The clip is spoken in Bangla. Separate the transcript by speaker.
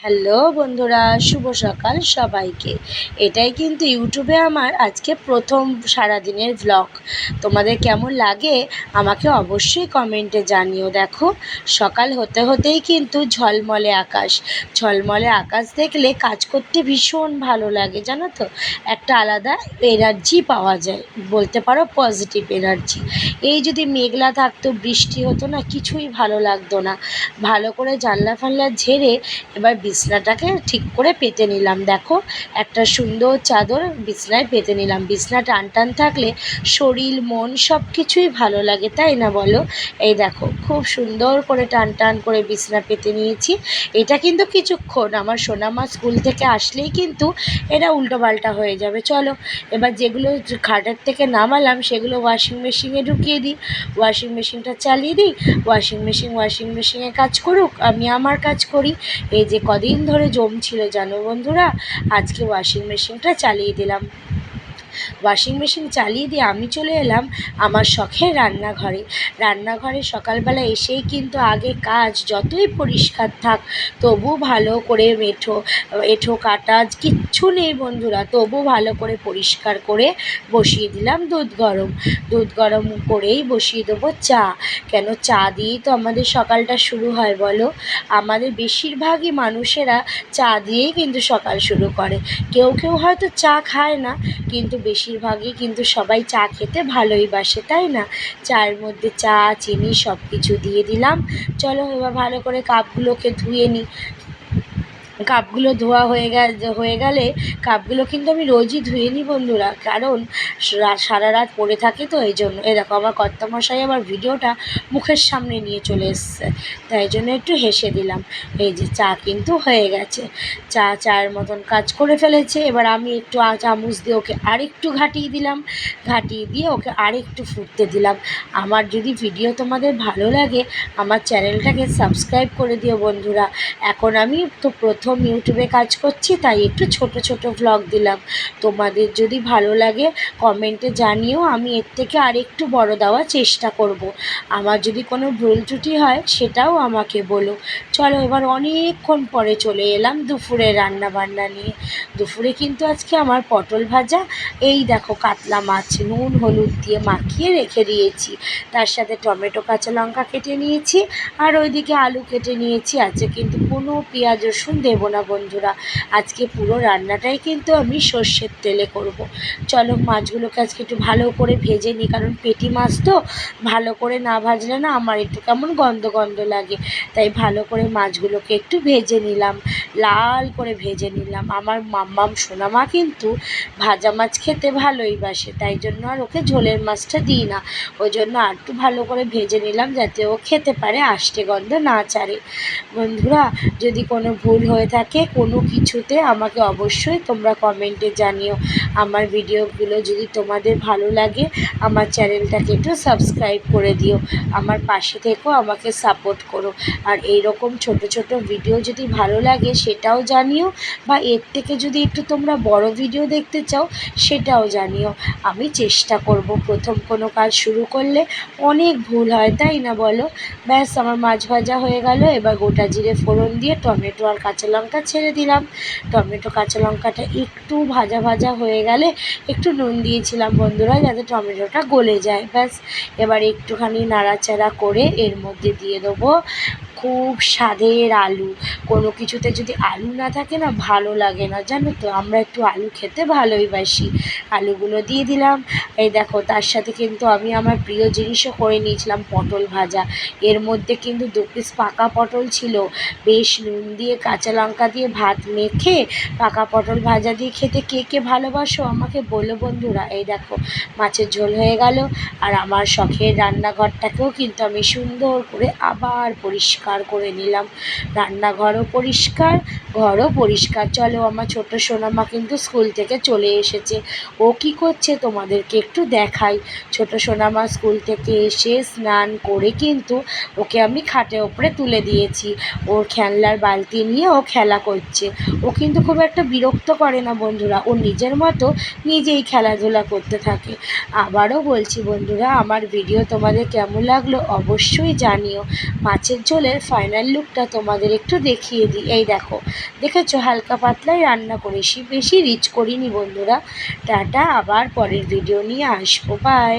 Speaker 1: হ্যালো বন্ধুরা, শুভ সকাল সবাইকে। এটাই কিন্তু ইউটিউবে আমার আজকে প্রথম সারাদিনের ভ্লগ। তোমাদের কেমন লাগে আমাকে অবশ্যই কমেন্টে জানিও। দেখো, সকাল হতে হতেই কিন্তু ঝলমলে আকাশ। ঝলমলে আকাশ দেখলে কাজ করতে ভীষণ ভালো লাগে, জানো তো। একটা আলাদা এনার্জি পাওয়া যায়, বলতে পারো পজিটিভ এনার্জি। এই যদি মেঘলা থাকতো, বৃষ্টি হতো না, কিছুই ভালো লাগতো না। ভালো করে জানলা ফানলা ঝেড়ে এবার বিছনাটাকে ঠিক করে পেতে নিলাম। দেখো, একটা সুন্দর চাদর বিছনায় পেতে নিলাম। বিছনা টান টান থাকলে শরীর মন সব কিছুই ভালো লাগে, তাই না বলো? এই দেখো, খুব সুন্দর করে টান টান করে বিছনা পেতে নিয়েছি। এটা কিন্তু কিছুক্ষণ, আমার সোনামা স্কুল থেকে আসলেই কিন্তু এটা উল্টোপাল্টা হয়ে যাবে। চলো, এবার যেগুলো খাটের থেকে নামালাম সেগুলো ওয়াশিং মেশিনে ঢুকিয়ে দিই। ওয়াশিং মেশিনটা চালিয়ে দিই। ওয়াশিং মেশিনে কাজ করুক, আমি আমার কাজ করি। এই যে কদিন ধরে জমছিল জানো বন্ধুরা, আজকে ওয়াশিং মেশিনটা চালিয়ে দিলাম। ওয়াশিং মেশিন চালিয়ে দিয়ে আমি চলে এলাম আমার শখের রান্নাঘরে সকালবেলা এসেই কিন্তু আগে কাজ যতই পরিষ্কার থাক তবু ভালো করে এঁঠো কাটা কিচ্ছু নেই বন্ধুরা, তবু ভালো করে পরিষ্কার করে বসিয়ে দিলাম দুধ গরম করেই বসিয়ে দেবো চা। কেন, চা দিয়েই তো আমাদের সকালটা শুরু হয় বলো। আমাদের বেশিরভাগই মানুষেরা চা দিয়েই কিন্তু সকাল শুরু করে। কেউ কেউ হয়তো চা খায় না, কিন্তু বেশিরভাগই কিন্তু সবাই চা খেতে ভালোই বাসে, তাই না? চায়ের মধ্যে চা চিনি সব কিছু দিয়ে দিলাম। চলো, এবার ভালো করে কাপগুলোকে ধুয়ে নিই। কাপগুলো ধোয়া হয়ে গেলে কাপগুলো কিন্তু আমি রোজই ধুয়ে নিই বন্ধুরা, কারণ সারা রাত পড়ে থাকে তো, এই জন্য। দেখো, আমার কর্তামশাই আমার ভিডিওটা মুখের সামনে নিয়ে চলে এসছে, তাই জন্য একটু হেসে দিলাম। এই যে চা কিন্তু হয়ে গেছে, চায়ের মতন কাজ করে ফেলেছে। এবার আমি একটু চামচ দিয়ে ওকে আরেকটু ঘাটিয়ে দিয়ে ওকে আরেকটু ফুটতে দিলাম। আমার যদি ভিডিও তোমাদের ভালো লাগে আমার চ্যানেলটাকে সাবস্ক্রাইব করে দিও বন্ধুরা। এখন আমি তো প্রথম ইউটিউবে কাজ করছি, তাই একটু ছোট ভ্লগ দিলাম। তোমাদের যদি ভালো লাগে কমেন্টে জানিও, আমি এর থেকে আরেকটু বড় দেওয়ার চেষ্টা করব। আমার যদি কোনো ভুল ত্রুটি হয় সেটাও আমাকে বলো। চলো, এবার অনেকক্ষণ পরে চলে এলাম দুপুরে রান্নাবান্না নিয়ে। দুপুরে কিন্তু আজকে আমার পটল ভাজা, এই দেখো কাতলা মাছ নুন হলুদ দিয়ে মাখিয়ে রেখে দিয়েছি, তার সাথে টমেটো কাঁচা লঙ্কা কেটে নিয়েছি, আর ওইদিকে আলু কেটে নিয়েছি। আছে কিন্তু কোনো পেঁয়াজ রসুন দেবো না বন্ধুরা, আজকে পুরো রান্নাটাই কিন্তু আমি সর্ষের তেলে করব। চলো, মাছগুলোকে আজকে একটু ভালো করে ভেজে নিই, কারণ পেটি মাছ তো ভালো করে না ভাজলে না আমার একটু কেমন গন্ধ লাগে। তাই ভালো করে মাছগুলোকে একটু ভেজে নিলাম, লাল করে ভেজে নিলাম। আমার মাম্মাম সোনামা কিন্তু ভাজা মাছ খেতে ভালোই বাসে, তাই জন্য আর ওকে ঝোলের মাছটা দিই না। ওই জন্য আর একটু ভালো করে ভেজে নিলাম যাতে ও খেতে পারে, আষ্টে গন্ধ না ছাড়ে। বন্ধুরা, যদি কোনো ভুল হয়ে থাকে কোনো কিছুতে আমাকে অবশ্যই তোমরা কমেন্টে জানিও। আমার ভিডিওগুলো যদি তোমাদের ভালো লাগে আমার চ্যানেলটাকে একটু সাবস্ক্রাইব করে দিও, আমার পাশে থেকেও আমাকে সাপোর্ট করো। আর এই রকম ছোট ভিডিও যদি ভালো লাগে সেটাও জানিও, বা এর থেকে যদি একটু তোমরা বড় ভিডিও দেখতে চাও সেটাও জানিও। আমি চেষ্টা করব। প্রথম কোনো কাজ শুরু করলে অনেক ভুল হয়, তাই না বলো? ব্যাস, আমার মাছ ভাজা হয়ে গেল। এবার গোটা জিরে ফোড়ন দিয়ে টমেটো আর কাঁচা লঙ্কা ছেড়ে দিলাম। টমেটো কাঁচা লঙ্কাটা একটু ভাজা হয়ে গেলে একটু নুন দিয়েছিলাম বন্ধুরা, যাতে টমেটোটা গলে যায়। ব্যাস, এবার একটুখানি নাড়াচাড়া করে এর মধ্যে দিয়ে দেবো খুব স্বাদের আলু। কোনো কিছুতে যদি আলু না থাকে না ভালো লাগে না, জানো তো। আমরা একটু আলু খেতে ভালোই বাসি। আলুগুলো দিয়ে দিলাম। এই দেখো, তার সাথে কিন্তু আমি আমার প্রিয় জিনিসও করে নিয়েছিলাম, পটল ভাজা। এর মধ্যে কিন্তু 2 পিস পাকা পটল ছিল। বেশ নুন দিয়ে কাঁচা লঙ্কা দিয়ে ভাত মেখে পাকা পটল ভাজা দিয়ে খেতে কে কে ভালোবাসো আমাকে বলো বন্ধুরা। এই দেখো, মাছের ঝোল হয়ে গেল। আর আমার শখের রান্নাঘরটাকেও কিন্তু আমি সুন্দর করে আবার পরিষ্কার করে নিলাম। রান্নাঘরও পরিষ্কার, ঘরও পরিষ্কার। চলো, আমার ছোট সোনামা কিন্তু স্কুল থেকে চলে এসেছে। ও কি করছে তোমাদেরকে একটু দেখাই। ছোট সোনামা স্কুল থেকে এসে স্নান করে কিন্তু ওকে আমি খাটের ওপরে তুলে দিয়েছি। ওর খেলনার বালতি নিয়ে ও খেলা করছে। ও কিন্তু খুব একটা বিরক্ত করে না বন্ধুরা, ও নিজের মতো নিজেই খেলাধুলা করতে থাকে। আবারও বলছি বন্ধুরা, আমার ভিডিও তোমাদের কেমন লাগলো অবশ্যই জানিও। মাছের ঝোলে রান্নার ফাইনাল লুকটা তোমাদের একটু দেখিয়ে দিই। এই দেখো, দেখেছো হালকা পাতলাই রান্না করেছি, বেশি রিচ করিনি বন্ধুরা। টাটা, আবার পরের ভিডিও নিয়ে আসবো, বাই।